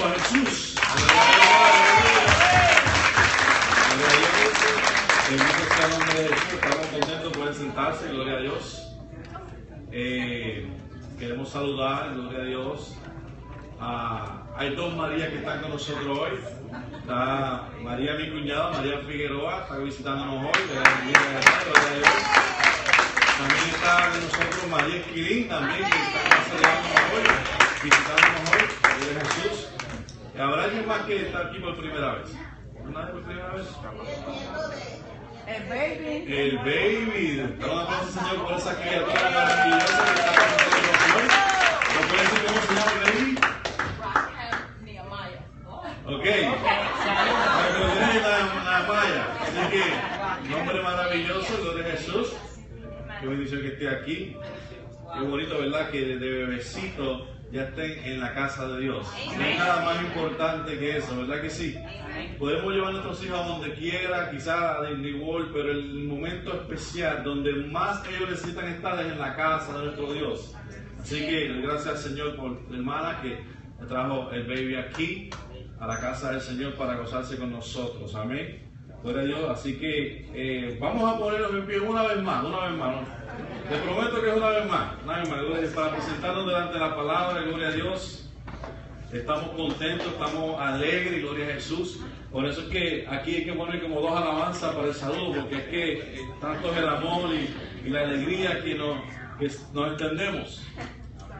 a Jesús. Bendito sea el nombre de Jesús. Estamos contentos por sentarse, gloria a Dios. Queremos saludar, gloria a Dios. Hay dos Marías que están con nosotros hoy. Está María, mi cuñada, María Figueroa, está visitándonos hoy. Gloria a Dios. También está con nosotros María Esquilín, también, que está saludándonos hoy, visitándonos hoy. Gloria a Jesús. ¿Habrá alguien más que está aquí por primera vez? ¿Nadie por primera vez? El baby. El baby. Estamos dando Señor por esa criatura maravillosa que está con nosotros hoy. ¿No puede decir cómo se llama el baby? Ok. Pero tiene una malla. Así que, nombre maravilloso, gloria a Jesús. Qué bendición que esté aquí. Qué bonito, ¿verdad? Que desde bebecito ya estén en la casa de Dios. No hay nada más importante que eso, ¿verdad que sí? Podemos llevar a nuestros hijos a donde quiera, quizás a Disney World, pero el momento especial donde más ellos necesitan estar es en la casa de nuestro Dios. Así que gracias al Señor por la hermana que trajo el baby aquí a la casa del Señor para gozarse con nosotros. Amén. Gloria a Dios. Así que vamos a ponernos en pie una vez más, ¿no? Te prometo que es una vez más, para presentarnos delante de la palabra. Gloria a Dios. Estamos contentos, estamos alegres, gloria a Jesús. Por eso es que aquí hay que poner como dos alabanzas para el saludo, porque es que tanto es el amor y la alegría que nos extendemos.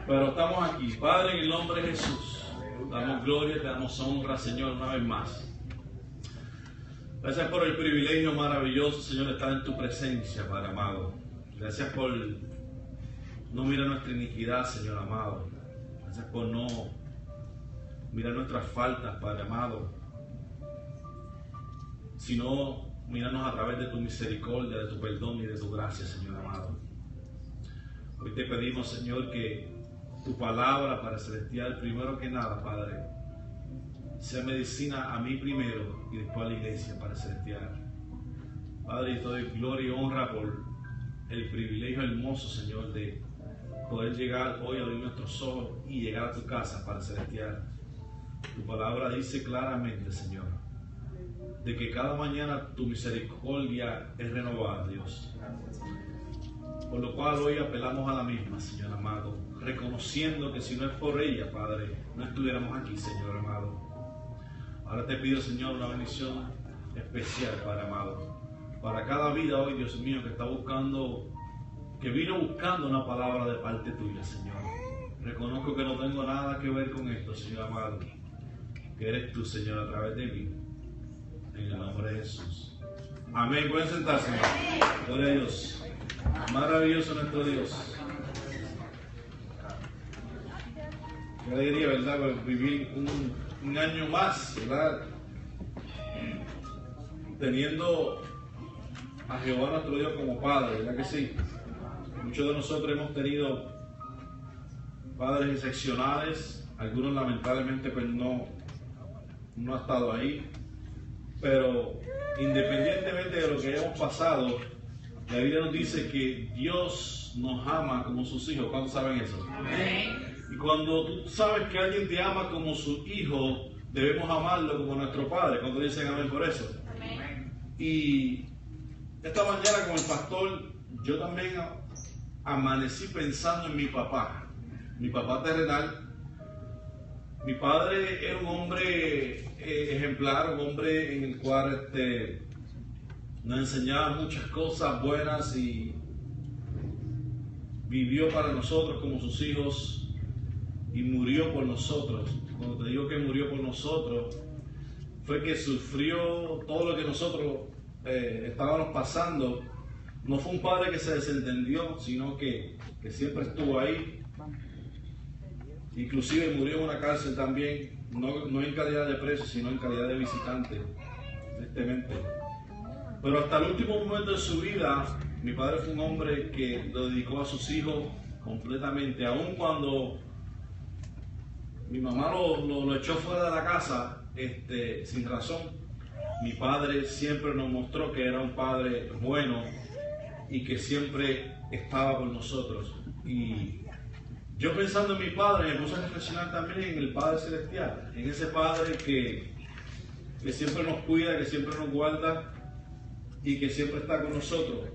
Pero estamos aquí, Padre, en el nombre de Jesús. Damos gloria, te damos honra, Señor, una vez más. Gracias por el privilegio maravilloso, Señor, de estar en tu presencia, Padre amado. Gracias por no mirar nuestra iniquidad, Señor amado. Gracias por no mirar nuestras faltas, Padre amado, sino mirarnos a través de tu misericordia, de tu perdón y de tu gracia, Señor amado. Hoy te pedimos, Señor, que tu palabra, Padre celestial, primero que nada, Padre, sea medicina a mí primero y después a la iglesia, Padre celestial. Padre, y te doy gloria y honra por el privilegio hermoso, Señor, de poder llegar hoy a abrir nuestros ojos y llegar a tu casa, Padre celestial. Tu palabra dice claramente, Señor, de que cada mañana tu misericordia es renovada, Dios. Por lo cual hoy apelamos a la misma, Señor amado, reconociendo que si no es por ella, Padre, no estuviéramos aquí, Señor amado. Ahora te pido, Señor, una bendición especial, Padre amado, para cada vida hoy, Dios mío, que vino buscando una palabra de parte tuya, Señor. Reconozco que no tengo nada que ver con esto, Señor amado, que eres tú, Señor, a través de mí, en el nombre de Jesús. Amén. Pueden sentarse, Señor. Gloria a Dios. Maravilloso nuestro Dios. Qué alegría, ¿verdad? Vivir un año más, ¿verdad? Teniendo a Jehová nuestro Dios como Padre, ¿verdad que sí? Muchos de nosotros hemos tenido padres excepcionales, algunos lamentablemente pues no ha estado ahí, pero independientemente de lo que hayamos pasado, la Biblia nos dice que Dios nos ama como sus hijos. ¿Cuántos saben eso? Amén. Y cuando tú sabes que alguien te ama como su hijo, debemos amarlo como nuestro Padre. ¿Cuántos dicen amén por eso? Amén. Y esta mañana con el pastor, yo también amanecí pensando en mi papá terrenal. Mi padre era un hombre ejemplar, un hombre en el cual nos enseñaba muchas cosas buenas y vivió para nosotros como sus hijos y murió por nosotros. Cuando te digo que murió por nosotros, fue que sufrió todo lo que nosotros estábamos pasando. No fue un padre que se desentendió, sino que siempre estuvo ahí. Inclusive murió en una cárcel también, no en calidad de preso, sino en calidad de visitante, tristemente. Pero hasta el último momento de su vida, mi padre fue un hombre que lo dedicó a sus hijos completamente. Aun cuando mi mamá lo echó fuera de la casa sin razón, mi padre siempre nos mostró que era un padre bueno y que siempre estaba con nosotros. Y yo pensando en mi Padre, me puse a reflexionar también en el Padre Celestial, en ese Padre que siempre nos cuida, que siempre nos guarda y que siempre está con nosotros.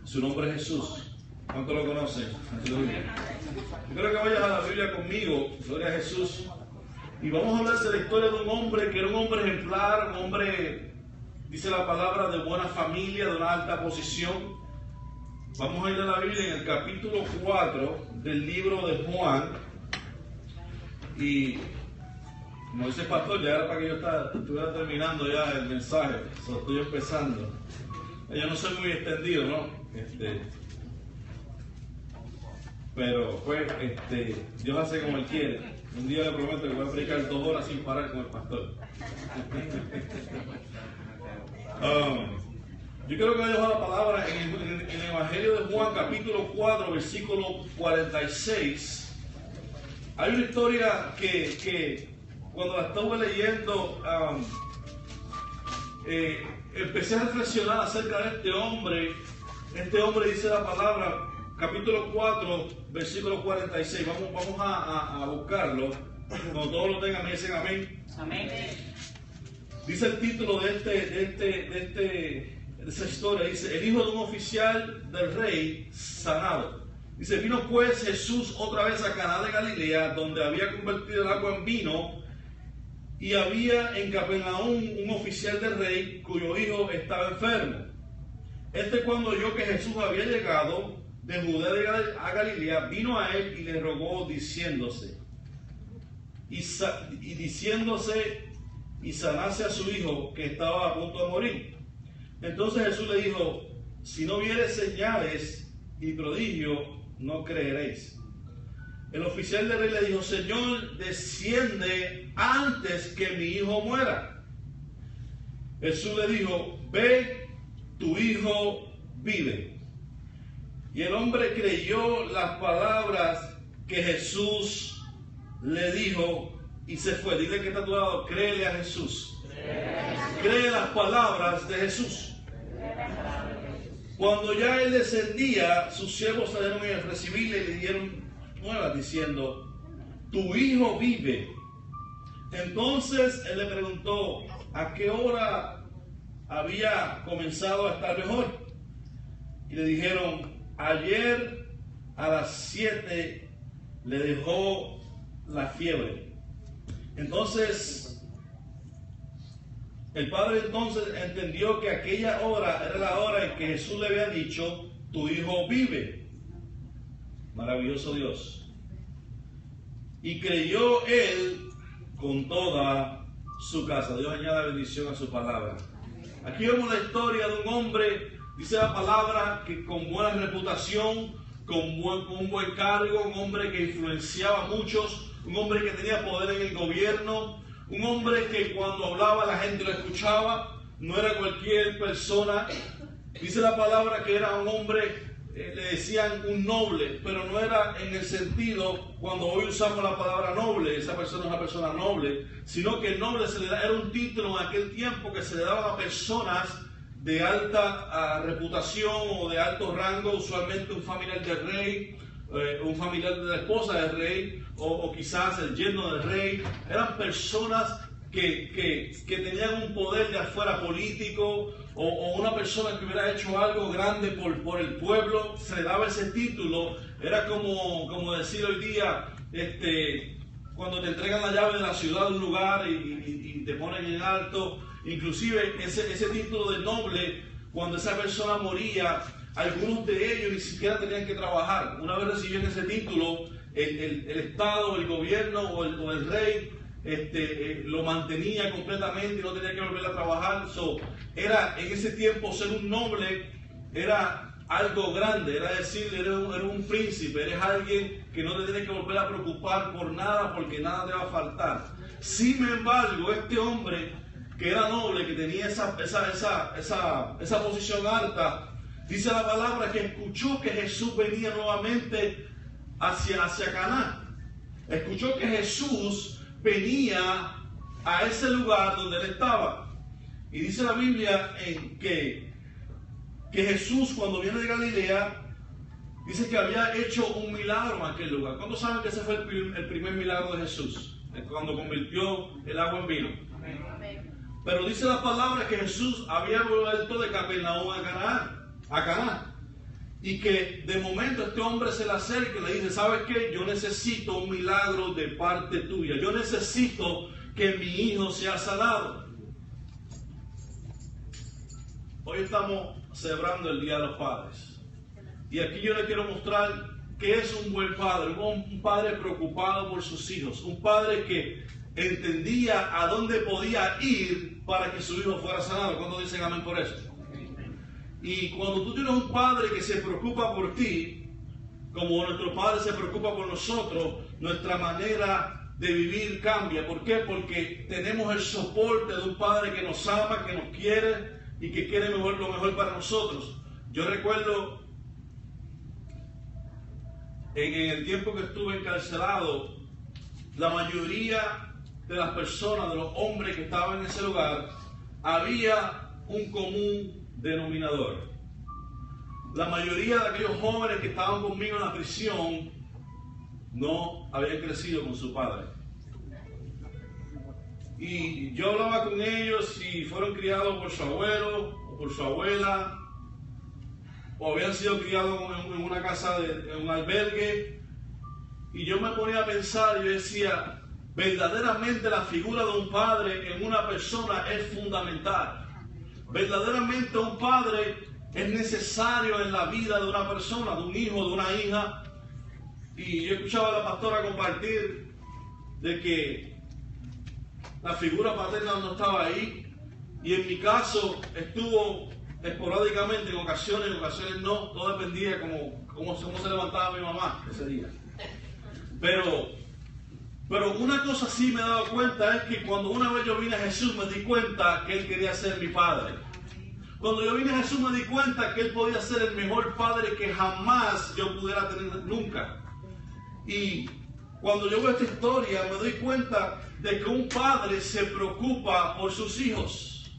Su nombre es Jesús. ¿Cuántos lo conocen? Aleluya. Yo creo que vayas a la Biblia conmigo, gloria a Jesús, y vamos a hablar de la historia de un hombre que era un hombre ejemplar, un hombre, dice la palabra, de buena familia, de una alta posición. Vamos a ir a la Biblia en el capítulo 4 del libro de Juan. Y como dice el pastor, ya era para que yo estuviera terminando ya el mensaje. Solo estoy empezando. Yo no soy muy extendido, ¿no? Pero pues Dios hace como Él quiere. Un día le prometo que voy a predicar 2 horas sin parar con el pastor. Yo quiero que vayamos a la palabra en el Evangelio de Juan, capítulo 4, versículo 46. Hay una historia que cuando la estuve leyendo, empecé a reflexionar acerca de este hombre. Este hombre dice la palabra, capítulo 4, versículo 46. Vamos a buscarlo. Cuando todos lo tengan, me dicen amén. Amén. Dice el título de esa historia, dice: el hijo de un oficial del rey sanado. Dice: vino pues Jesús otra vez a Caná de Galilea, donde había convertido el agua en vino, y había en Capernaum un oficial del rey cuyo hijo estaba enfermo. Cuando oyó que Jesús había llegado de Judea a Galilea, vino a él y le rogó diciéndose y sanase a su hijo que estaba a punto de morir. Entonces Jesús le dijo: si no vieres señales y prodigios, no creeréis. El oficial del rey le dijo: Señor, desciende antes que mi hijo muera. Jesús le dijo: ve, tu hijo vive. Y el hombre creyó las palabras que Jesús le dijo y se fue. Dile que está a tu lado: créele a Jesús. Cree las palabras de Jesús. Cuando ya él descendía, sus siervos salieron a recibirle y le dieron nuevas diciendo: tu hijo vive. Entonces él le preguntó a qué hora había comenzado a estar mejor. Y le dijeron: ayer a las 7 le dejó la fiebre. Entonces el padre entendió que aquella hora era la hora en que Jesús le había dicho: tu hijo vive. Maravilloso Dios. Y creyó él con toda su casa. Dios añada bendición a su palabra. Aquí vemos la historia de un hombre, dice la palabra, que con buena reputación, con un buen cargo, un hombre que influenciaba a muchos, un hombre que tenía poder en el gobierno, un hombre que cuando hablaba la gente lo escuchaba, no era cualquier persona. Dice la palabra que era un hombre, le decían un noble, pero no era en el sentido, cuando hoy usamos la palabra noble, esa persona es una persona noble, sino que el noble era un título en aquel tiempo que se le daba a personas de alta reputación o de alto rango, usualmente un familiar del rey, un familiar de la esposa del rey, o quizás el yerno del rey. Eran personas que tenían un poder de afuera político, o una persona que hubiera hecho algo grande por el pueblo, se le daba ese título. Era como decir hoy día, cuando te entregan la llave de la ciudad de un lugar y te ponen en alto. Inclusive ese título de noble, cuando esa persona moría, algunos de ellos ni siquiera tenían que trabajar. Una vez recibían ese título, el Estado, el gobierno o el rey lo mantenía completamente y no tenía que volver a trabajar. Era en ese tiempo ser un noble era algo grande, era decir, eres un príncipe, eres alguien que no te tiene que volver a preocupar por nada, porque nada te va a faltar. Sin embargo, este hombre que era noble, que tenía esa posición alta, dice la palabra que escuchó que Jesús venía nuevamente hacia Caná. Escuchó que Jesús venía a ese lugar donde él estaba. Y dice la Biblia que Jesús, cuando viene de Galilea, Dice que había hecho un milagro en aquel lugar. ¿Cuántos saben que ese fue el primer milagro de Jesús? Cuando convirtió el agua en vino. Pero dice la palabra que Jesús había vuelto de Capernaum a Caná. Y que de momento este hombre se le acerca y le dice, ¿sabes qué? Yo necesito un milagro de parte tuya. Yo necesito que mi hijo sea sanado. Hoy estamos celebrando el Día de los Padres. Y aquí yo le quiero mostrar que es un buen padre, un padre preocupado por sus hijos, un padre que entendía a dónde podía ir para que su hijo fuera sanado. ¿Cuándo dicen amén por eso? Y cuando tú tienes un padre que se preocupa por ti, como nuestro padre se preocupa por nosotros, nuestra manera de vivir cambia. ¿Por qué? Porque tenemos el soporte de un padre que nos ama, que nos quiere y que quiere lo mejor para nosotros. Yo recuerdo en el tiempo que estuve encarcelado, la mayoría de las personas, de los hombres que estaban en ese lugar, había un común denominador. La mayoría de aquellos jóvenes que estaban conmigo en la prisión no habían crecido con su padre. Y yo hablaba con ellos y fueron criados por su abuelo o por su abuela, o habían sido criados en una casa, en un albergue. Y yo me ponía a pensar y yo decía, verdaderamente la figura de un padre en una persona es fundamental. Verdaderamente un padre es necesario en la vida de una persona, de un hijo, de una hija. Y yo escuchaba a la pastora compartir de que la figura paterna no estaba ahí. Y en mi caso estuvo esporádicamente, en ocasiones no. Todo dependía cómo se levantaba mi mamá ese día. Pero una cosa sí me he dado cuenta es que cuando una vez yo vine a Jesús me di cuenta que Él quería ser mi padre. Cuando yo vine a Jesús me di cuenta que Él podía ser el mejor padre que jamás yo pudiera tener nunca. Y cuando yo veo esta historia me doy cuenta de que un padre se preocupa por sus hijos.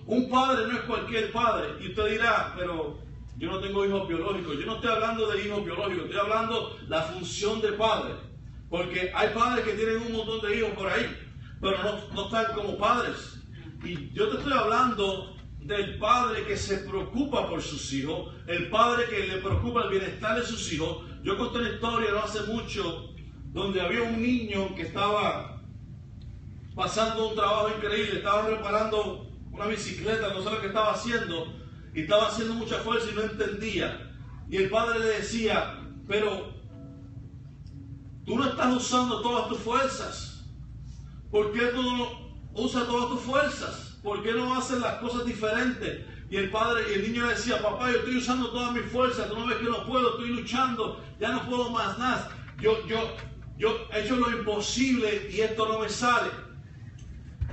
Un padre no es cualquier padre. Y usted dirá, pero yo no tengo hijos biológicos. Yo no estoy hablando de hijos biológicos, estoy hablando de la función de padre. Porque hay padres que tienen un montón de hijos por ahí, pero no están como padres. Y yo te estoy hablando del padre que se preocupa por sus hijos, el padre que le preocupa el bienestar de sus hijos. Yo conté una historia no hace mucho, donde había un niño que estaba pasando un trabajo increíble, estaba reparando una bicicleta, no sé lo que estaba haciendo, y estaba haciendo mucha fuerza y no entendía. Y el padre le decía, pero tú no estás usando todas tus fuerzas. ¿Por qué tú no usas todas tus fuerzas? ¿Por qué no haces las cosas diferentes? Y el niño le decía, papá, yo estoy usando todas mis fuerzas, tú no ves que no puedo, estoy luchando, ya no puedo más nada. Yo he hecho lo imposible y esto no me sale.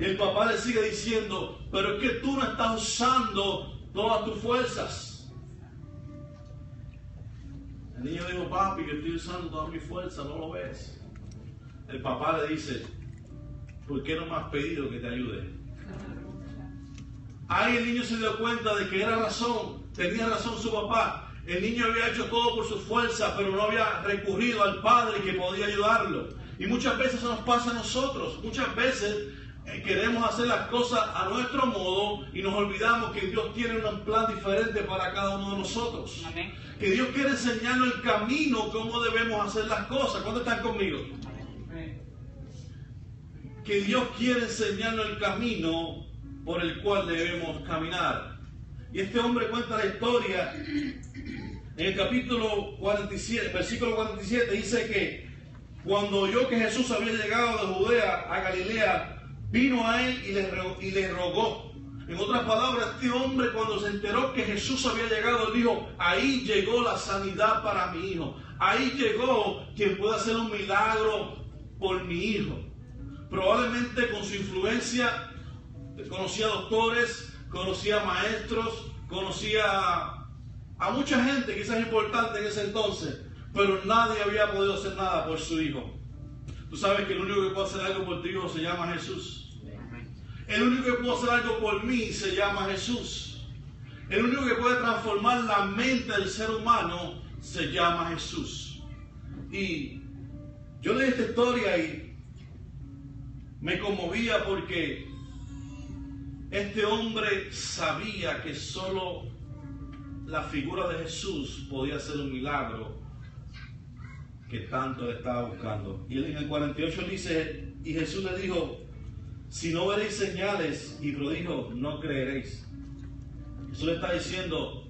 Y el papá le sigue diciendo, pero es que tú no estás usando todas tus fuerzas. El niño dijo, papi, que estoy usando todas mis fuerzas, ¿no lo ves? El papá le dice, ¿por qué no me has pedido que te ayude? Ahí el niño se dio cuenta de que tenía razón su papá. El niño había hecho todo por su fuerza, pero no había recurrido al padre que podía ayudarlo. Y muchas veces eso nos pasa a nosotros. Muchas veces queremos hacer las cosas a nuestro modo y nos olvidamos que Dios tiene un plan diferente para cada uno de nosotros. Amén. Que Dios quiere enseñarnos el camino, cómo debemos hacer las cosas. ¿Cuántos están conmigo? Amén. Que Dios quiere enseñarnos el camino por el cual debemos caminar. Y este hombre cuenta la historia en el capítulo 47, versículo 47, dice que cuando oyó que Jesús había llegado de Judea a Galilea, vino a él y le rogó. En otras palabras, este hombre cuando se enteró que Jesús había llegado, dijo, ahí llegó la sanidad para mi hijo. Ahí llegó quien puede hacer un milagro por mi hijo. Probablemente con su influencia conocía doctores, conocía maestros, conocía a mucha gente quizás importante en ese entonces, pero nadie había podido hacer nada por su hijo. Tú sabes que el único que puede hacer algo por tu hijo se llama Jesús. El único que puede hacer algo por mí se llama Jesús. El único que puede transformar la mente del ser humano se llama Jesús. Y yo leí esta historia y me conmovía porque este hombre sabía que solo la figura de Jesús podía hacer un milagro que tanto le estaba buscando. Y en el 48 dice, y Jesús le dijo, si no veréis señales y prodigios, no creeréis. Jesús le está diciendo,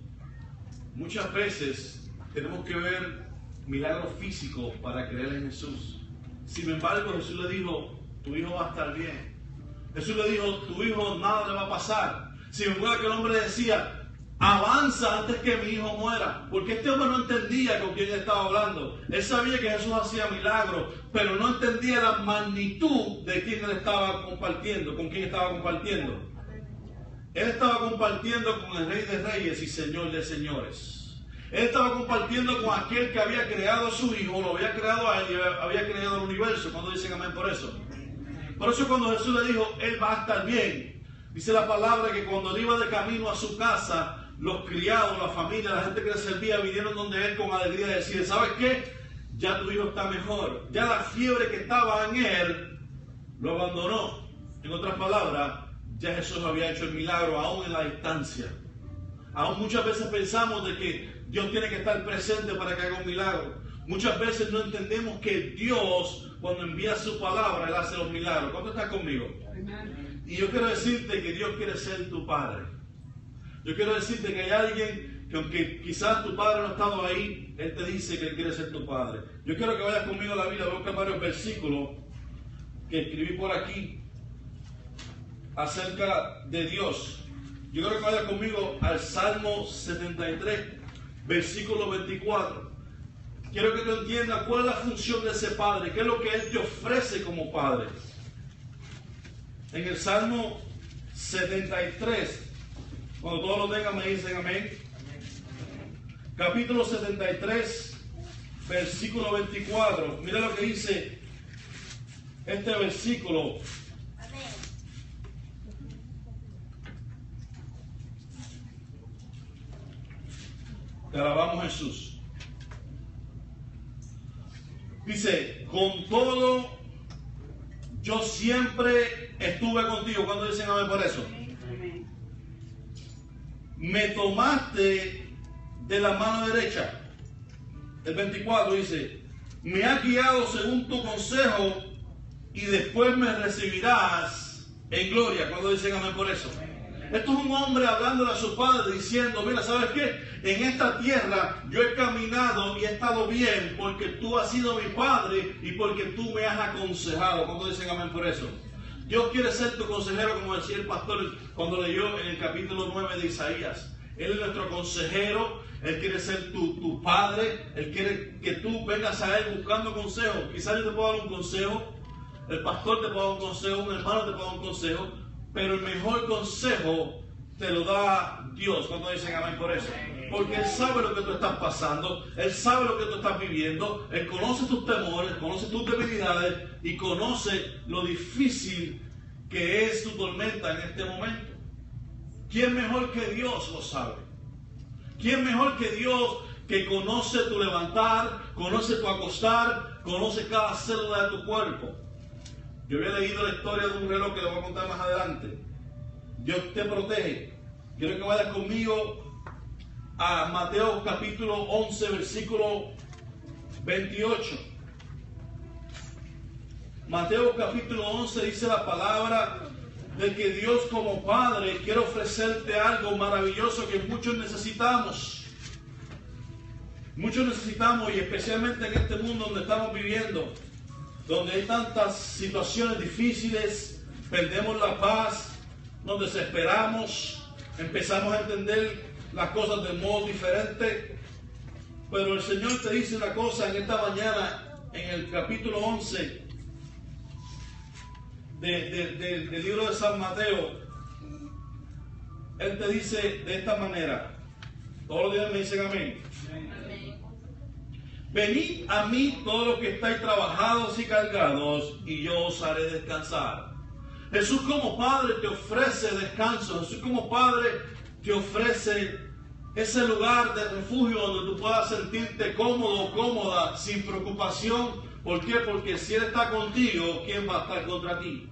muchas veces tenemos que ver milagros físicos para creer en Jesús. Sin embargo, Jesús le dijo, tu hijo va a estar bien. Jesús le dijo, tu hijo nada le va a pasar. Sin embargo, que el hombre decía, avanza antes que mi hijo muera. Porque este hombre no entendía con quién estaba hablando. Él sabía que Jesús hacía milagros, pero no entendía la magnitud de quién él estaba compartiendo, con quién estaba compartiendo. Él estaba compartiendo con el Rey de Reyes y Señor de Señores. Él estaba compartiendo con aquel que había creado a su hijo, lo había creado a él y había creado el universo. ¿Cuándo dicen amén por eso? Por eso cuando Jesús le dijo, él va a estar bien, dice la palabra que cuando él iba de camino a su casa, los criados, la familia, la gente que le servía, vinieron donde él con alegría y decir, ¿sabes qué? Ya tu hijo está mejor. Ya la fiebre que estaba en él lo abandonó. En otras palabras, ya Jesús había hecho el milagro aún en la distancia. Aún muchas veces pensamos de que Dios tiene que estar presente para que haga un milagro. Muchas veces no entendemos que Dios, cuando envía su palabra, Él hace los milagros. ¿Cuánto estás conmigo? Y yo quiero decirte que Dios quiere ser tu Padre. Yo quiero decirte que hay alguien que aunque quizás tu padre no ha estado ahí, Él te dice que Él quiere ser tu Padre. Yo quiero que vayas conmigo a la Biblia, voy a buscar varios versículos que escribí por aquí acerca de Dios. Yo quiero que vayas conmigo al Salmo 73, versículo 24. Quiero que tú entiendas cuál es la función de ese Padre, qué es lo que Él te ofrece como Padre. En el Salmo 73, cuando todos lo tengan me dicen amén. Capítulo 73, versículo 24. Mira lo que dice este versículo. Te alabamos, Jesús. Dice, con todo, yo siempre estuve contigo. ¿Cuándo dicen amén por eso? Me tomaste de la mano derecha. El 24 dice, me has guiado según tu consejo y después me recibirás en gloria. ¿Cuándo dicen amén por eso? Esto es un hombre hablándole a su padre diciendo, mira, ¿sabes qué? En esta tierra yo he caminado y he estado bien porque tú has sido mi padre y porque tú me has aconsejado. ¿Cuándo dicen amén por eso? Dios quiere ser tu consejero, como decía el pastor cuando leyó en el capítulo 9 de Isaías. Él es nuestro consejero, Él quiere ser tu padre, Él quiere que tú vengas a Él buscando consejo. Quizás yo te puedo dar un consejo, el pastor te puede dar un consejo, un hermano te puede dar un consejo, pero el mejor consejo te lo da Dios. Cuando dicen amén por eso, porque Él sabe lo que tú estás pasando, Él sabe lo que tú estás viviendo, Él conoce tus temores, conoce tus debilidades y conoce lo difícil que es tu tormenta en este momento. ¿Quién mejor que Dios lo sabe? ¿Quién mejor que Dios que conoce tu levantar, conoce tu acostar, conoce cada célula de tu cuerpo? Yo había leído la historia de un reloj que le voy a contar más adelante. Dios te protege. Quiero que vayas conmigo a Mateo capítulo 11, versículo 28. Mateo capítulo 11 dice la palabra de que Dios como Padre quiere ofrecerte algo maravilloso que muchos necesitamos. Muchos necesitamos, y especialmente en este mundo donde estamos viviendo, donde hay tantas situaciones difíciles, perdemos la paz, nos desesperamos, empezamos a entender las cosas de modo diferente. Pero el Señor te dice una cosa en esta mañana, en el capítulo 11 del libro de San Mateo. Él te dice de esta manera, todos los días me dicen amén. Venid a mí todos los que estáis trabajados y cargados, y yo os haré descansar. Jesús como Padre te ofrece descanso. Jesús como Padre te ofrece ese lugar de refugio donde tú puedas sentirte cómodo o cómoda, sin preocupación. ¿Por qué? Porque si Él está contigo, ¿quién va a estar contra ti?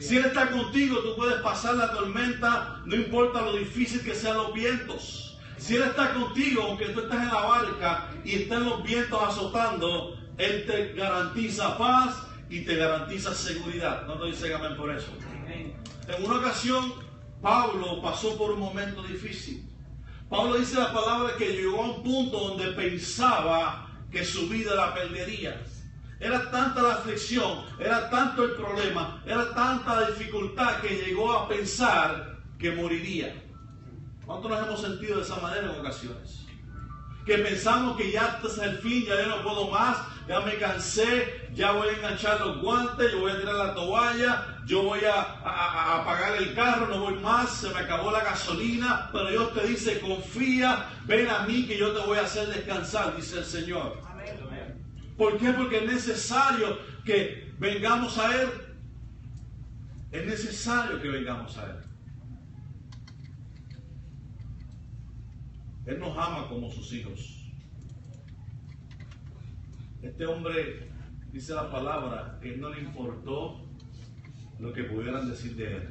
Si Él está contigo, tú puedes pasar la tormenta, no importa lo difícil que sean los vientos. Si Él está contigo, aunque tú estés en la barca y estén los vientos azotando, Él te garantiza paz y te garantiza seguridad. No te dicen amén por eso. En una ocasión, Pablo pasó por un momento difícil. Pablo dice la palabra que llegó a un punto donde pensaba que su vida la perdería. Era tanta la aflicción, era tanto el problema, era tanta la dificultad que llegó a pensar que moriría. ¿Cuántos nos hemos sentido de esa manera en ocasiones? Que pensamos que ya este es el fin, ya yo no puedo más, ya me cansé, ya voy a enganchar los guantes, yo voy a tirar la toalla, yo voy a apagar el carro, no voy más, se me acabó la gasolina. Pero Dios te dice, confía, ven a mí que yo te voy a hacer descansar, dice el Señor. Amén. ¿Por qué? Porque es necesario que vengamos a Él. Es necesario que vengamos a Él. Él nos ama como sus hijos. Este hombre, dice la palabra, que no le importó lo que pudieran decir de él.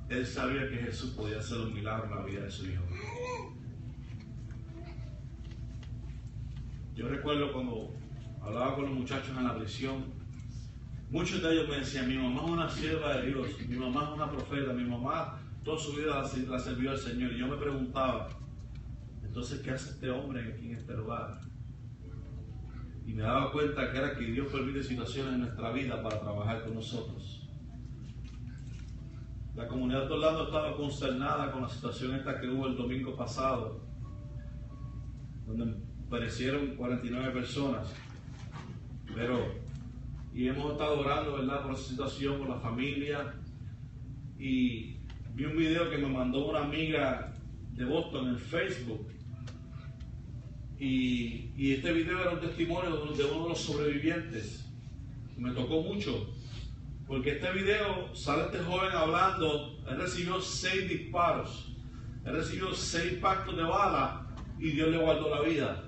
Él sabía que Jesús podía hacer un milagro en la vida de su hijo. Yo recuerdo cuando hablaba con los muchachos en la prisión, muchos de ellos me decían, mi mamá es una sierva de Dios, mi mamá es una profeta, mi mamá toda su vida la sirvió al Señor. Y yo me preguntaba, entonces, ¿qué hace este hombre aquí en este lugar? Y me daba cuenta que era que Dios permite situaciones en nuestra vida para trabajar con nosotros. La comunidad de Orlando estaba consternada con la situación esta que hubo el domingo pasado, donde perecieron 49 personas. Y hemos estado orando, ¿verdad?, por esa situación, por la familia. Y vi un video que me mandó una amiga de Boston en Facebook. Y este video era un testimonio de uno de los sobrevivientes. Me tocó mucho, porque este video sale este joven hablando. Él recibió 6 disparos, él recibió 6 impactos de bala y Dios le guardó la vida.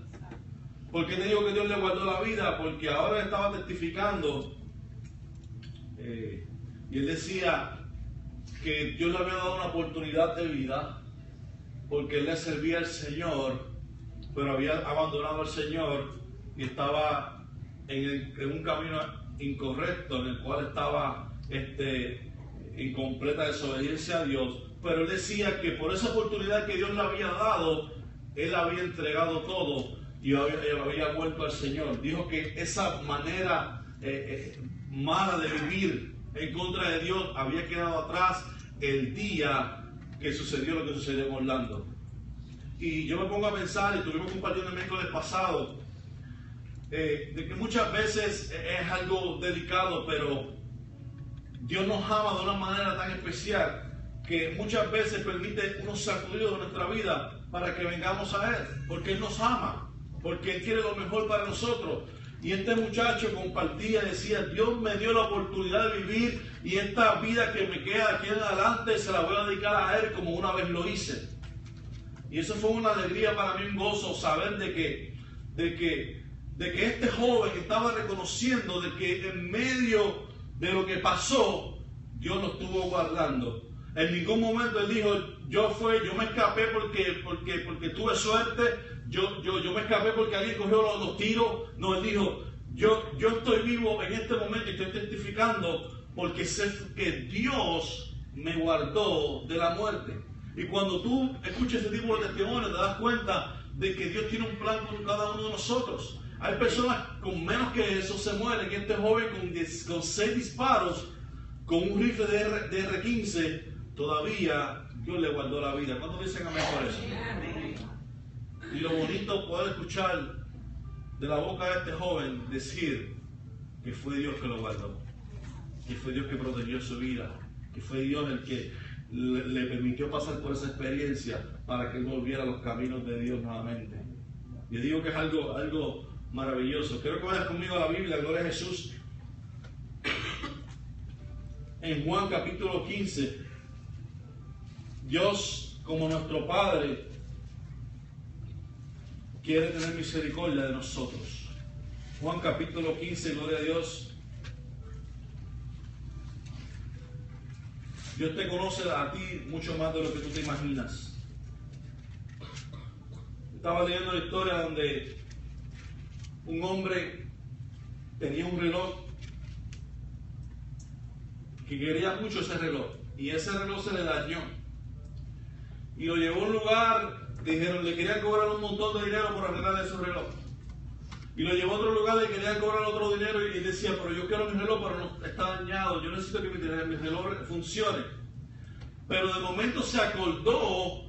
¿Por qué te digo que Dios le guardó la vida? Porque ahora estaba testificando y él decía que Dios le había dado una oportunidad de vida porque él le servía al Señor, pero había abandonado al Señor y estaba en un camino incorrecto, en el cual estaba en completa desobediencia a Dios. Pero él decía que por esa oportunidad que Dios le había dado, él había entregado todo y había vuelto al Señor. Dijo que esa manera mala de vivir en contra de Dios había quedado atrás el día que sucedió lo que sucedió en Orlando. Y yo me pongo a pensar, y estuvimos compartiendo el miércoles pasado, de que muchas veces es algo delicado, pero Dios nos ama de una manera tan especial que muchas veces permite unos sacudidos de nuestra vida para que vengamos a Él, porque Él nos ama, porque Él quiere lo mejor para nosotros. Y este muchacho compartía, decía, Dios me dio la oportunidad de vivir y esta vida que me queda aquí en adelante se la voy a dedicar a Él como una vez lo hice. Y eso fue una alegría para mí, un gozo, saber de que este joven estaba reconociendo de que en medio de lo que pasó, Dios lo estuvo guardando. En ningún momento él dijo, yo me escapé porque tuve suerte, yo me escapé porque alguien cogió los tiros. No, él dijo, yo estoy vivo en este momento y estoy testificando porque sé que Dios me guardó de la muerte. Y cuando tú escuchas ese tipo de testimonio, te das cuenta de que Dios tiene un plan con cada uno de nosotros. Hay personas con menos que eso se mueren. Y este joven con 6 disparos, con un rifle de R-15, todavía Dios le guardó la vida. ¿Cuántos dicen amén por eso? Y lo bonito poder escuchar de la boca de este joven decir que fue Dios que lo guardó, que fue Dios que protegió su vida, que fue Dios el que le permitió pasar por esa experiencia para que él volviera a los caminos de Dios nuevamente. Yo digo que es algo maravilloso. Quiero que vayas conmigo a la Biblia, gloria a Jesús. En Juan capítulo 15, Dios como nuestro Padre quiere tener misericordia de nosotros. Juan capítulo 15, gloria a Dios. Dios te conoce a ti mucho más de lo que tú te imaginas. Estaba leyendo la historia donde un hombre tenía un reloj que quería mucho ese reloj, y ese reloj se le dañó y lo llevó a un lugar. Dijeron, le querían cobrar un montón de dinero por arreglar ese reloj, y lo llevó a otro lugar, le querían cobrar otro dinero, y decía, pero yo quiero mi reloj, pero no está dañado, yo necesito que mi reloj funcione. Pero de momento se acordó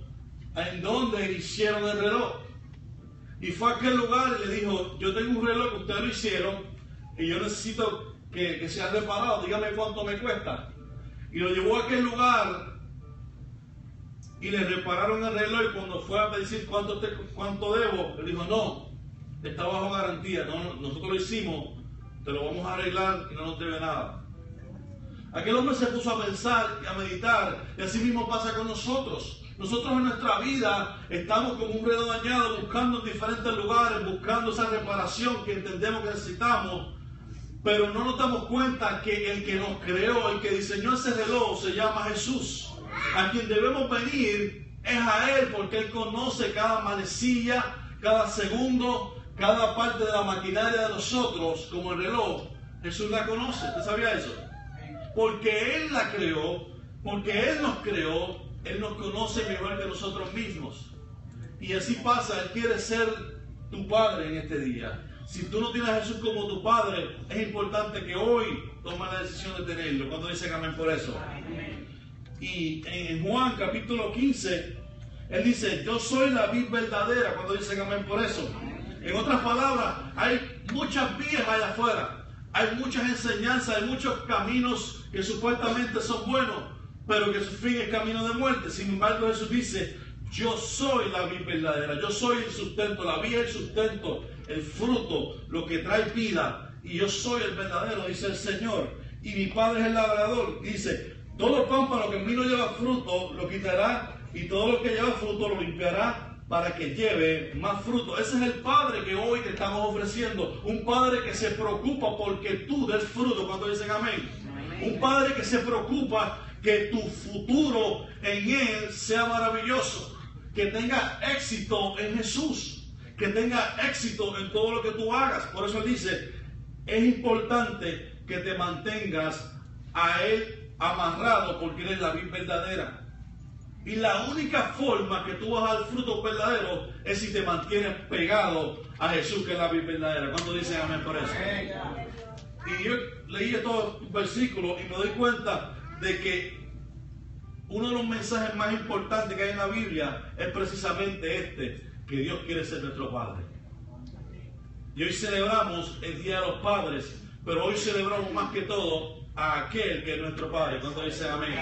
en donde hicieron el reloj, y fue a aquel lugar y le dijo, yo tengo un reloj que ustedes lo hicieron y yo necesito que sea reparado, dígame cuánto me cuesta. Y lo llevó a aquel lugar y le repararon el reloj, y cuando fue a decir cuánto debo, le dijo, no, está bajo garantía, no, nosotros lo hicimos, te lo vamos a arreglar y no nos debe nada. Aquel hombre se puso a pensar y a meditar, y así mismo pasa con nosotros. Nosotros en nuestra vida estamos como un reloj dañado, buscando en diferentes lugares, buscando esa reparación que entendemos que necesitamos, pero no nos damos cuenta que el que nos creó, el que diseñó ese reloj, se llama Jesús. A quien debemos venir es a Él, porque Él conoce cada manecilla, cada segundo, cada parte de la maquinaria de nosotros, como el reloj. Jesús la conoce. ¿Usted sabía eso? Porque Él la creó, porque Él nos creó, Él nos conoce mejor que nosotros mismos. Y así pasa, Él quiere ser tu Padre en este día. Si tú no tienes a Jesús como tu Padre, es importante que hoy tomes la decisión de tenerlo. ¿Cuándo dicen amén por eso? Y en Juan capítulo 15, Él dice, yo soy la vid verdadera. ¿Cuándo dicen amén por eso? En otras palabras, hay muchas vías allá afuera. Hay muchas enseñanzas, hay muchos caminos que supuestamente son buenos, pero que su fin es camino de muerte. Sin embargo, Jesús dice, yo soy la vid verdadera, yo soy el sustento, la vid es el sustento, el fruto, lo que trae vida, y yo soy el verdadero, dice el Señor, y mi Padre es el labrador. Dice, todo pámpano que en mí no lleva fruto, lo quitará, y todo lo que lleva fruto lo limpiará, para que lleve más fruto. Ese es el Padre que hoy te estamos ofreciendo, un Padre que se preocupa porque tú des fruto. Cuando dicen amén, un Padre que se preocupa que tu futuro en Él sea maravilloso, que tenga éxito en Jesús, que tenga éxito en todo lo que tú hagas. Por eso Él dice, es importante que te mantengas a Él amarrado, porque Él es la vid verdadera. Y la única forma que tú vas al fruto verdadero es si te mantienes pegado a Jesús, que es la vid verdadera. ¿Cuánto dicen amén por eso? Y yo leí estos versículos y me doy cuenta de que uno de los mensajes más importantes que hay en la Biblia es precisamente este, que Dios quiere ser nuestro Padre. Y hoy celebramos el Día de los Padres, pero hoy celebramos más que todo a aquel que es nuestro Padre. ¿Cuánto dicen amén?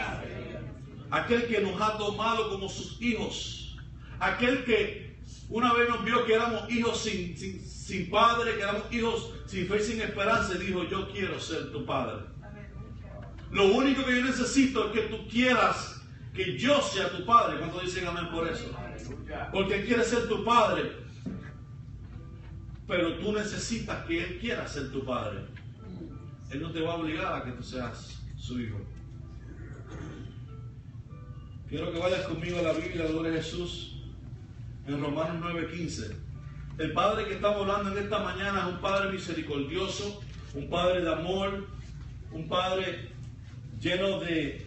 Aquel que nos ha tomado como sus hijos, aquel que una vez nos vio que éramos hijos sin padre, que éramos hijos sin fe y sin esperanza, y dijo, yo quiero ser tu Padre. Lo único que yo necesito es que tú quieras que yo sea tu Padre. ¿Cuántos dicen amén por eso? Porque Él quiere ser tu Padre, pero tú necesitas que Él quiera ser tu Padre. Él no te va a obligar a que tú seas su hijo. Quiero que vayas conmigo a la Biblia, gloria a Jesús, en Romanos 9:15. El Padre que estamos hablando en esta mañana es un Padre misericordioso, un Padre de amor, un Padre lleno de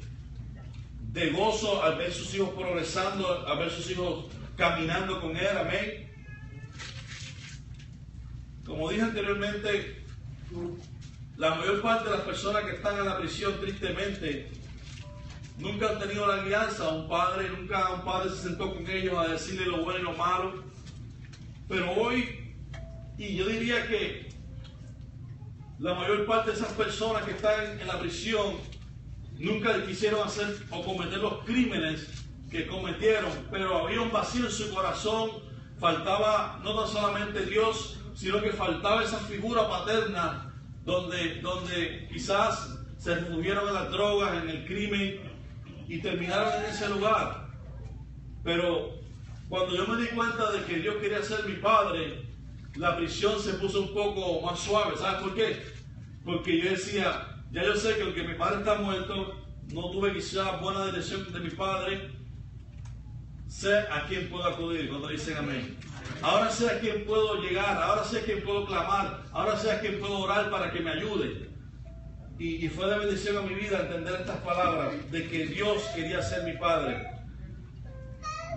gozo al ver sus hijos progresando, al ver sus hijos caminando con Él. Amén. Como dije anteriormente, la mayor parte de las personas que están en la prisión, tristemente, nunca han tenido la guianza a un padre, nunca un padre se sentó con ellos a decirle lo bueno y lo malo. Pero hoy, y yo diría que la mayor parte de esas personas que están en la prisión nunca quisieron hacer o cometer los crímenes que cometieron, pero había un vacío en su corazón. Faltaba no tan solamente Dios, sino que faltaba esa figura paterna donde quizás se refugiaron en las drogas, en el crimen, y terminaron en ese lugar. Pero Cuando yo me di cuenta de que Dios quería ser mi padre, la prisión se puso un poco más suave. ¿Sabes por qué? Porque yo decía, ya yo sé que aunque mi padre está muerto, no tuve quizás buena dirección de mi padre, sé a quién puedo acudir cuando dicen amén. Ahora sé a quién puedo llegar, ahora sé a quién puedo clamar, ahora sé a quién puedo orar para que me ayude. Y fue de bendición a mi vida entender estas palabras de que Dios quería ser mi padre.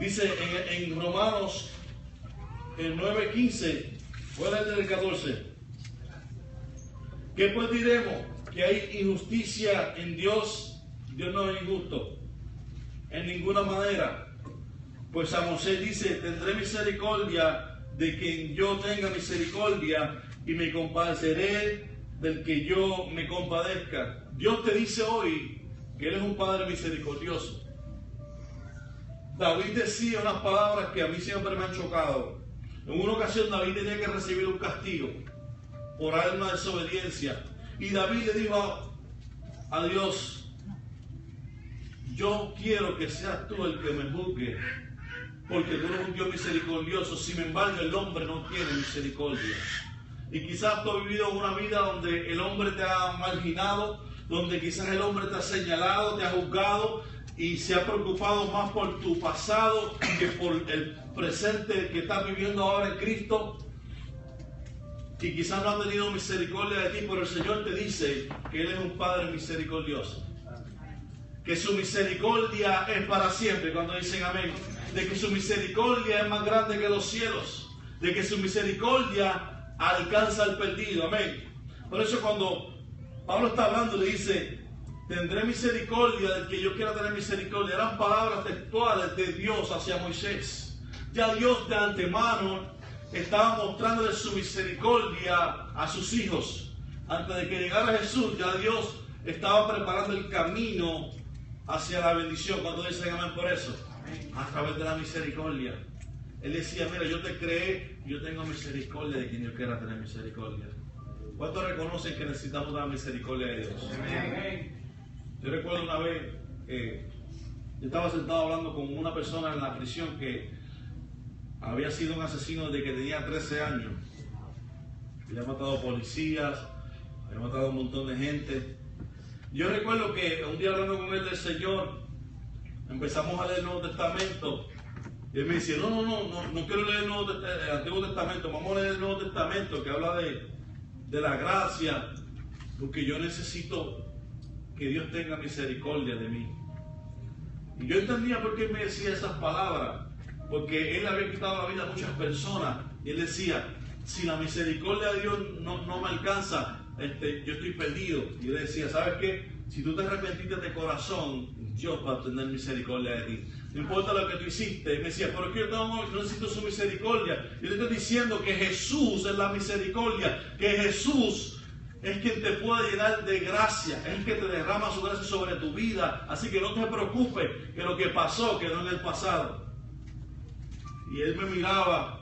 Dice en Romanos 9:15, voy a leer el 14. ¿Qué pues diremos? Que hay injusticia en Dios. Dios no es injusto en ninguna manera. Pues Amós dice, tendré misericordia de quien yo tenga misericordia y me compadeceré del que yo me compadezca. Dios te dice hoy que Él es un Padre misericordioso. David decía unas palabras que a mí siempre me han chocado. En una ocasión David tenía que recibir un castigo por haber una desobediencia. Y David le dijo a Dios, yo quiero que seas tú el que me juzgue, porque tú eres un Dios misericordioso. Sin embargo, el hombre no tiene misericordia. Y quizás tú has vivido una vida donde el hombre te ha marginado, donde quizás el hombre te ha señalado, te ha juzgado y se ha preocupado más por tu pasado que por el presente que estás viviendo ahora en Cristo. Y quizás no han tenido misericordia de ti, pero el Señor te dice que Él es un Padre misericordioso. Que su misericordia es para siempre, cuando dicen amén. De que su misericordia es más grande que los cielos. De que su misericordia alcanza al perdido, amén. Por eso cuando Pablo está hablando, le dice, tendré misericordia del que yo quiera tener misericordia. Eran palabras textuales de Dios hacia Moisés. Ya Dios de antemano estaba mostrándole su misericordia a sus hijos. Antes de que llegara Jesús, ya Dios estaba preparando el camino hacia la bendición. Cuando dicen amén por eso, a través de la misericordia. Él decía, mira, yo te creé, yo tengo misericordia de quien yo quiera tener misericordia. ¿Cuántos reconocen que necesitamos la misericordia de Dios? Amén. Yo recuerdo una vez, yo estaba sentado hablando con una persona en la prisión que había sido un asesino desde que tenía 13 años. Había matado policías, había matado a un montón de gente. Yo recuerdo que un día hablando con él del Señor, empezamos a leer el Nuevo Testamento. Y él me decía, no quiero leer el Antiguo Testamento, vamos a leer el Nuevo Testamento que habla de la gracia, porque yo necesito que Dios tenga misericordia de mí. Y yo entendía por qué él me decía esas palabras, porque él había quitado la vida a muchas personas, y él decía, si la misericordia de Dios no me alcanza, yo estoy perdido. Y él decía, ¿sabes qué? Si tú te arrepentiste de corazón, Dios va a tener misericordia de ti. No importa lo que tú hiciste. Y me decía, pero es que yo necesito su misericordia. Y le estoy diciendo que Jesús es la misericordia, que Jesús es quien te puede llenar de gracia, es el que te derrama su gracia sobre tu vida. Así que no te preocupes que lo que pasó quedó en el pasado. Y él me miraba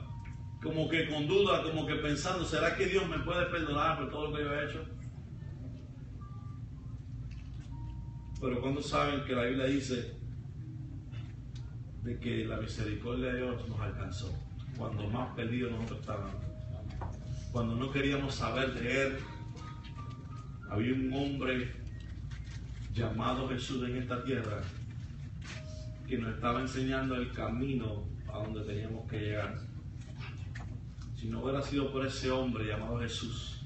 como que con duda, como que pensando, ¿será que Dios me puede perdonar por todo lo que yo he hecho? Pero cuando saben que la Biblia dice de que la misericordia de Dios nos alcanzó, cuando más perdidos nosotros estábamos, cuando no queríamos saber de Él, había un hombre llamado Jesús en esta tierra que nos estaba enseñando el camino a donde teníamos que llegar. Si no hubiera sido por ese hombre llamado Jesús,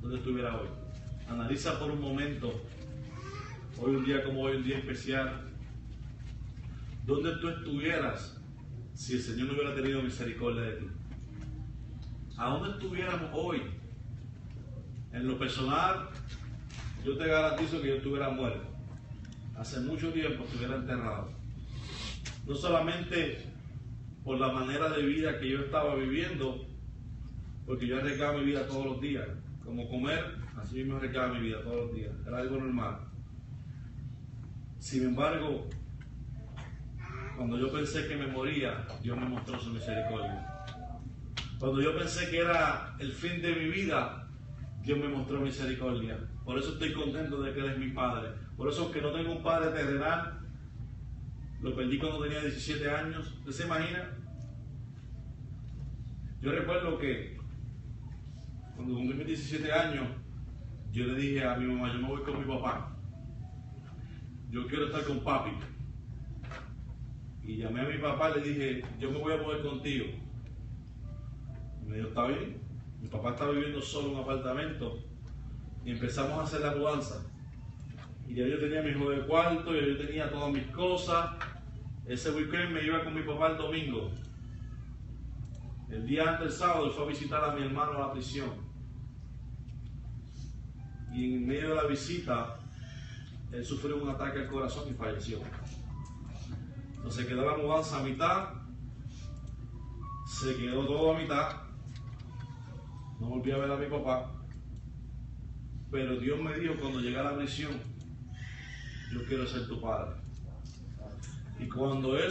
¿dónde estuviera hoy? Analiza por un momento, hoy un día como hoy, un día especial, ¿dónde tú estuvieras si el Señor no hubiera tenido misericordia de ti? ¿A dónde estuviéramos hoy? En lo personal, yo te garantizo que yo estuviera muerto. Hace mucho tiempo estuviera enterrado. No solamente por la manera de vida que yo estaba viviendo, porque yo arriesgaba mi vida todos los días. Como comer, así mismo arriesgaba mi vida todos los días. Era algo normal. Sin embargo, cuando yo pensé que me moría, Dios me mostró su misericordia. Cuando yo pensé que era el fin de mi vida, Dios me mostró misericordia. Por eso estoy contento de que Él es mi Padre. Por eso, aunque no tengo un Padre terrenal, Lo perdí cuando tenía 17 años. ¿Usted se imagina? Yo recuerdo que cuando cumplí mis 17 años, yo le dije a mi mamá, yo me voy con mi papá. Yo quiero estar con papi. Y llamé a mi papá y le dije, yo me voy a mover contigo. Y me dijo, está bien. Mi papá estaba viviendo solo en un apartamento. Y empezamos a hacer la mudanza. Y ya yo tenía mi juego de cuarto, ya yo tenía todas mis cosas. Ese weekend me iba con mi papá el domingo. El día antes del sábado él fue a visitar a mi hermano a la prisión. Y en medio de la visita, él sufrió un ataque al corazón y falleció. Entonces quedó la mudanza a mitad, se quedó todo a mitad. No volví a ver a mi papá. Pero Dios me dijo cuando llegué a la prisión, yo quiero ser tu padre. Y cuando yo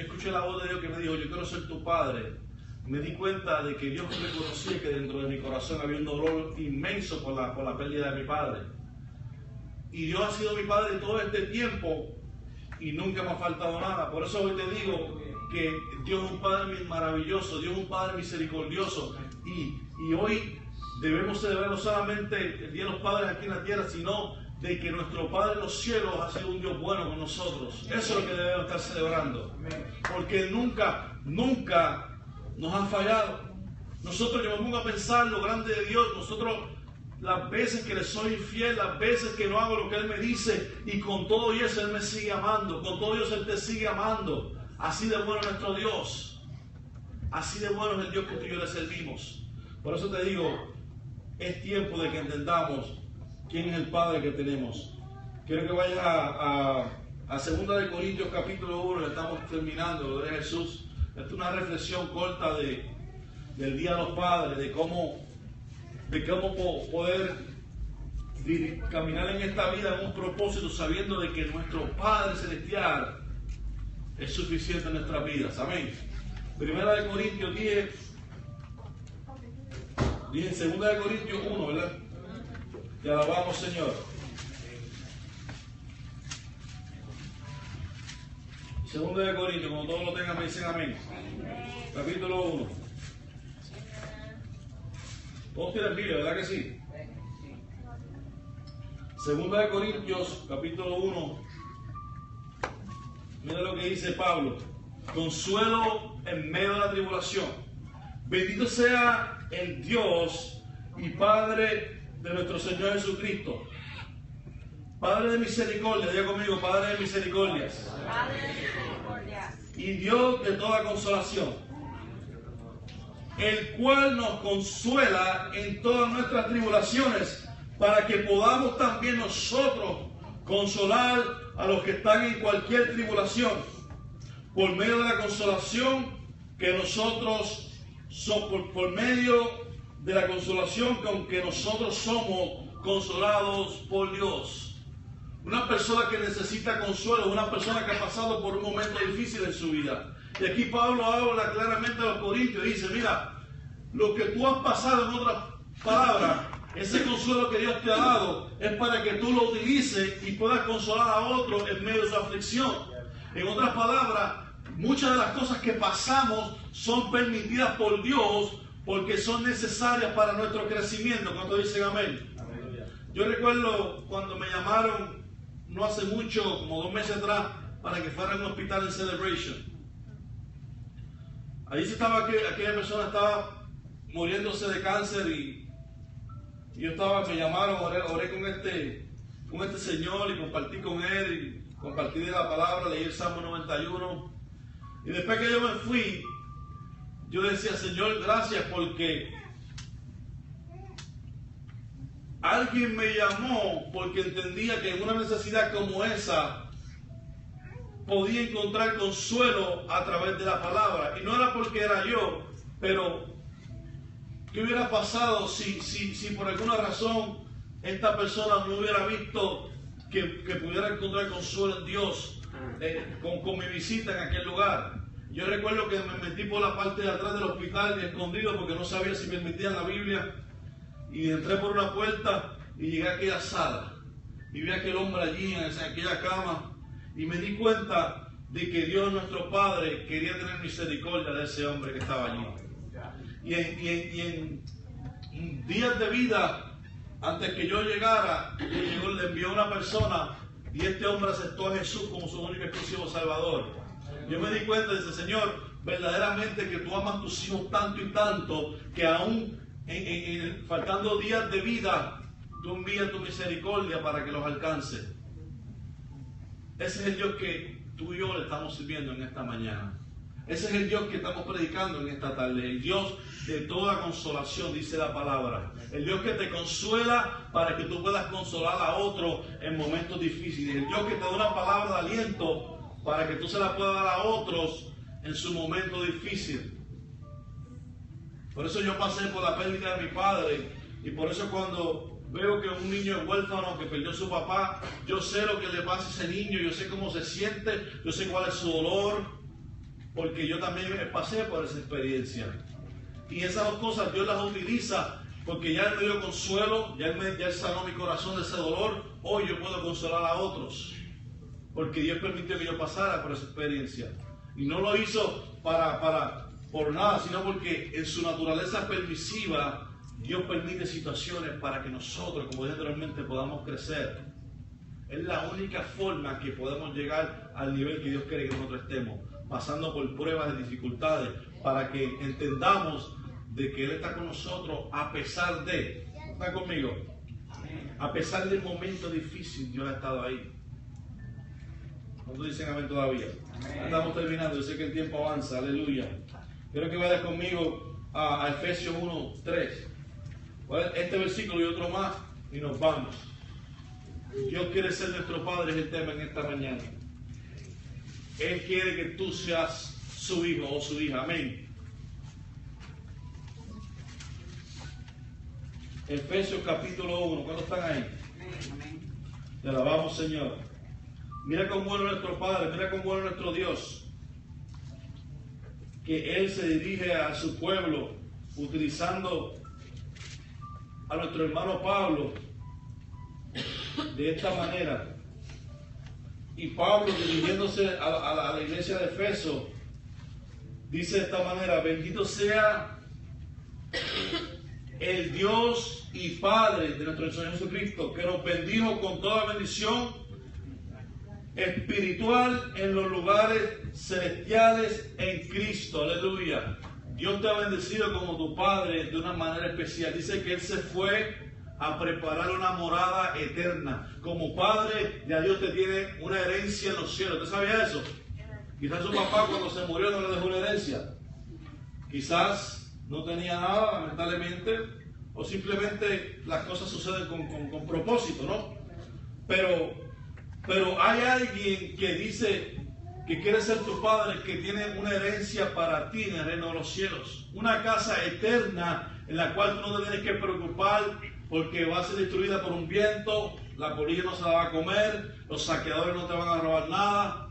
escuché la voz de Dios que me dijo, yo quiero ser tu padre, me di cuenta de que Dios reconocía que dentro de mi corazón había un dolor inmenso por la pérdida de mi padre. Y Dios ha sido mi padre todo este tiempo y nunca me ha faltado nada. Por eso hoy te digo que Dios es un Padre maravilloso, Dios es un Padre misericordioso. Y hoy debemos celebrar no solamente el Día de los Padres aquí en la tierra, sino de que nuestro Padre en los cielos ha sido un Dios bueno con nosotros. Eso es lo que debemos estar celebrando. Porque Él nunca nos ha fallado. Nosotros, yo me pongo a pensar lo grande de Dios. Nosotros, las veces que le soy infiel, las veces que no hago lo que Él me dice, y con todo eso Él me sigue amando. Con todo eso Él te sigue amando. Así de bueno es nuestro Dios. Así de bueno es el Dios que tú y yo le servimos. Por eso te digo, es tiempo de que entendamos quién es el Padre que tenemos. Quiero que vayas a 2 Corintios capítulo 1, le estamos terminando, lo de Jesús. Esta es una reflexión corta del Día de los Padres, de cómo poder caminar en esta vida en un propósito, sabiendo de que nuestro Padre Celestial es suficiente en nuestras vidas. Amén. 1 Corintios 10, dije 2 Corintios 1, ¿verdad? Te alabamos, Señor. 2 Corintios, cuando todos lo tengan me dicen amén. Capítulo 1. Todos tienen Biblia, ¿verdad que sí? 2 Corintios, capítulo 1. Mira lo que dice Pablo. Consuelo en medio de la tribulación. Bendito sea el Dios y Padre de nuestro Señor Jesucristo. Padre de misericordia, diga conmigo, Padre de misericordias. Padre de misericordia. Y Dios de toda consolación, el cual nos consuela en todas nuestras tribulaciones, para que podamos también nosotros consolar a los que están en cualquier tribulación, por medio de la consolación que nosotros somos, por medio de la consolación con que nosotros somos consolados por Dios. Una persona que necesita consuelo es una persona que ha pasado por un momento difícil en su vida. Y aquí Pablo habla claramente a los corintios y dice, mira, lo que tú has pasado, en otras palabras, ese consuelo que Dios te ha dado es para que tú lo utilices y puedas consolar a otros en medio de su aflicción. En otras palabras, muchas de las cosas que pasamos son permitidas por Dios porque son necesarias para nuestro crecimiento. ¿Cuánto dicen amén? Yo recuerdo cuando me llamaron no hace mucho, como 2 meses atrás, para que fuera a un hospital en Celebration. Ahí se estaba, aquella persona estaba muriéndose de cáncer y yo me llamaron, oré con este señor y compartí con él y compartí de la palabra, leí el Salmo 91. Y después que yo me fui, yo decía, Señor, gracias porque alguien me llamó porque entendía que en una necesidad como esa podía encontrar consuelo a través de la palabra. Y no era porque era yo, pero ¿qué hubiera pasado si por alguna razón esta persona no hubiera visto que pudiera encontrar consuelo en Dios con mi visita en aquel lugar? Yo recuerdo que me metí por la parte de atrás del hospital escondido porque no sabía si permitían la Biblia. Y entré por una puerta y llegué a aquella sala. Y vi a aquel hombre allí en aquella cama. Y me di cuenta de que Dios nuestro Padre quería tener misericordia de ese hombre que estaba allí. Y en días de vida, antes que yo llegara, le envió una persona y este hombre aceptó a Jesús como su único y exclusivo Salvador. Yo me di cuenta de ese Señor, verdaderamente que tú amas a tus hijos tanto y tanto que aún faltando días de vida, tú envías tu misericordia para que los alcance. Ese es el Dios que tú y yo le estamos sirviendo en esta mañana. Ese es el Dios que estamos predicando en esta tarde. El Dios de toda consolación, dice la palabra. El Dios que te consuela para que tú puedas consolar a otro en momentos difíciles. El Dios que te da una palabra de aliento para que tú se la puedas dar a otros en su momento difícil. Por eso yo pasé por la pérdida de mi padre. Y por eso cuando veo que un niño es huérfano, que perdió a su papá, yo sé lo que le pasa a ese niño, yo sé cómo se siente, yo sé cuál es su dolor, porque yo también pasé por esa experiencia. Y esas dos cosas Dios las utiliza, porque ya Él me dio consuelo, ya Él sanó mi corazón de ese dolor. Hoy yo puedo consolar a otros, porque Dios permitió que yo pasara por esa experiencia. Y no lo hizo por nada, sino porque en su naturaleza permisiva Dios permite situaciones para que nosotros, como dije anteriormente, podamos crecer. Es la única forma que podemos llegar al nivel que Dios quiere que nosotros estemos, pasando por pruebas de dificultades, para que entendamos de que Él está con nosotros a pesar de. ¿Está conmigo? A pesar del momento difícil, Dios ha estado ahí. ¿Cuántos dicen amén todavía? Amén. Estamos terminando, yo sé que el tiempo avanza, aleluya. Quiero que vayas conmigo a Efesios 1:3. Este versículo y otro más y nos vamos. Dios quiere ser nuestro Padre, es el tema en esta mañana. Él quiere que tú seas su hijo o su hija, amén. Efesios capítulo 1, ¿cuántos están ahí? Amén. Te alabamos, Señor. Mira cómo bueno nuestro Padre, mira cómo bueno nuestro Dios, que Él se dirige a su pueblo utilizando a nuestro hermano Pablo de esta manera. Y Pablo, dirigiéndose a la iglesia de Efeso, dice de esta manera: bendito sea el Dios y Padre de nuestro Señor Jesucristo, que nos bendijo con toda bendición espiritual en los lugares celestiales en Cristo. Aleluya. Dios te ha bendecido como tu Padre de una manera especial. Dice que Él se fue a preparar una morada eterna. Como Padre, ya Dios te tiene una herencia en los cielos. ¿Usted sabía eso? Quizás su papá cuando se murió no le dejó una herencia. Quizás no tenía nada, lamentablemente, o simplemente las cosas suceden con propósito, ¿no? Pero hay alguien que dice que quiere ser tu Padre, que tiene una herencia para ti en el reino de los cielos. Una casa eterna en la cual tú no te tienes que preocupar porque va a ser destruida por un viento, la polilla no se la va a comer, los saqueadores no te van a robar nada.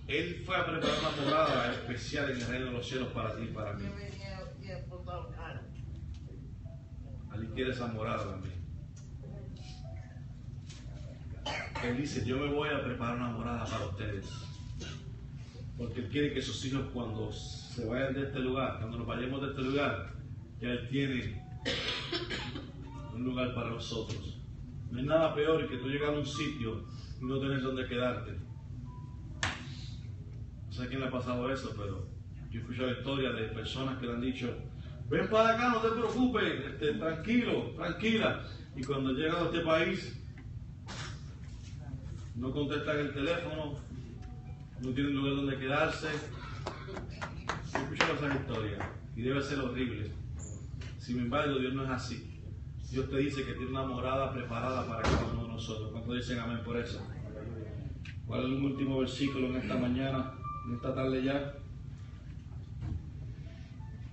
Él fue a preparar una morada especial en el reino de los cielos para ti y para mí. Él quiere esa morada también. Él dice: yo me voy a preparar una morada para ustedes. Porque Él quiere que sus hijos, cuando se vayan de este lugar, cuando nos vayamos de este lugar, ya Él tiene un lugar para nosotros. No hay nada peor que tú llegar a un sitio y no tener dónde quedarte. No sé a quién le ha pasado eso, pero yo he escuchado historias de personas que le han dicho: ven para acá, no te preocupes, tranquilo, tranquila. Y cuando llegan a este país, no contestan el teléfono, no tienen lugar donde quedarse. Yo he escuchado esas historias y debe ser horrible. Sin embargo, Dios no es así. Dios te dice que tiene una morada preparada para cada uno de nosotros. ¿Cuántos dicen amén por eso? ¿Cuál es el último versículo en esta mañana, en esta tarde ya?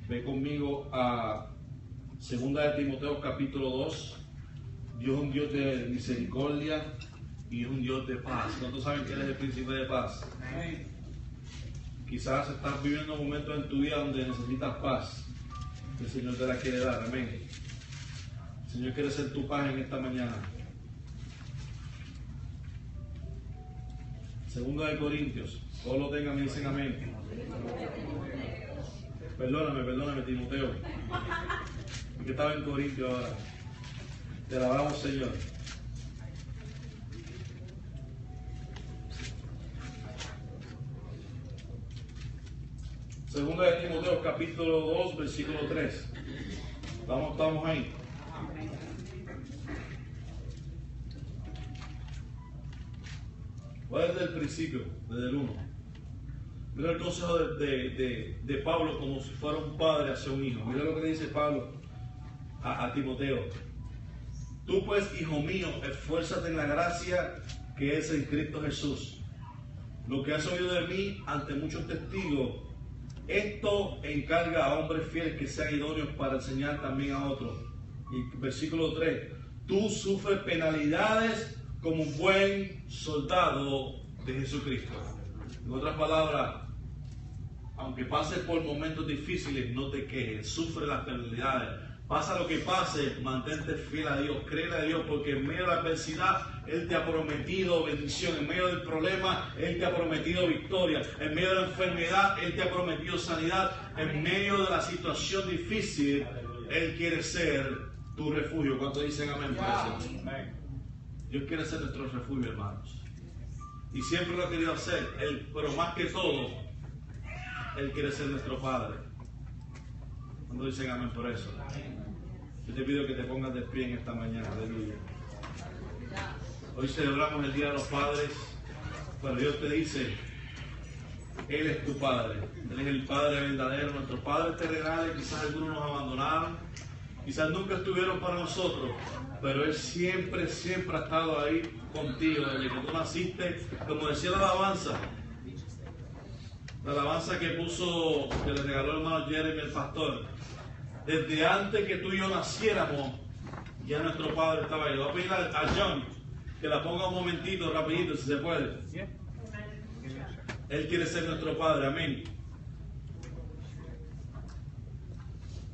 Ve conmigo a 2 de Timoteo capítulo 2. Dios es un Dios de misericordia y es un Dios de paz. ¿Cuántos saben que Él es el príncipe de paz? Amén. Quizás estás viviendo momentos en tu vida donde necesitas paz. El Señor te la quiere dar. Amén. El Señor quiere ser tu paz en esta mañana. Segunda de Corintios. Todos lo tengan, me dicen amén. Perdóname, Timoteo. Que estaba en Corintios ahora. Te alabamos, Señor. Segunda de Timoteo, capítulo 2, versículo 3. Estamos ahí. Voy desde el principio, desde el 1. Mira el consejo de Pablo como si fuera un padre hacia un hijo. Mira lo que le dice Pablo a Timoteo. Tú pues, hijo mío, esfuérzate en la gracia que es en Cristo Jesús. Lo que has oído de mí ante muchos testigos, esto encarga a hombres fieles que sean idóneos para enseñar también a otros. Y versículo 3. Tú sufres penalidades como un buen soldado de Jesucristo. En otras palabras, aunque pases por momentos difíciles, no te quejes, sufre las penalidades. Pasa lo que pase, mantente fiel a Dios, créele a Dios, porque en medio de la adversidad Él te ha prometido bendición, en medio del problema Él te ha prometido victoria, en medio de la enfermedad Él te ha prometido sanidad, en medio de la situación difícil Él quiere ser tu refugio. ¿Cuántos dicen amén por eso? Dios quiere ser nuestro refugio, hermanos. Y siempre lo ha querido hacer, pero más que todo, Él quiere ser nuestro Padre. ¿Cuántos dicen amén por eso? Yo te pido que te pongas de pie en esta mañana, aleluya. Hoy celebramos el Día de los Padres, pero Dios te dice, Él es tu Padre. Él es el Padre verdadero, nuestros padres terrenales. Quizás algunos nos abandonaron, quizás nunca estuvieron para nosotros, pero Él siempre ha estado ahí contigo, desde que tú naciste, como decía la alabanza que le regaló el hermano Jeremy, el pastor. Desde antes que tú y yo naciéramos, ya nuestro Padre estaba ahí. Voy a pedir a John que la ponga un momentito, rapidito, si se puede. Él quiere ser nuestro Padre, amén.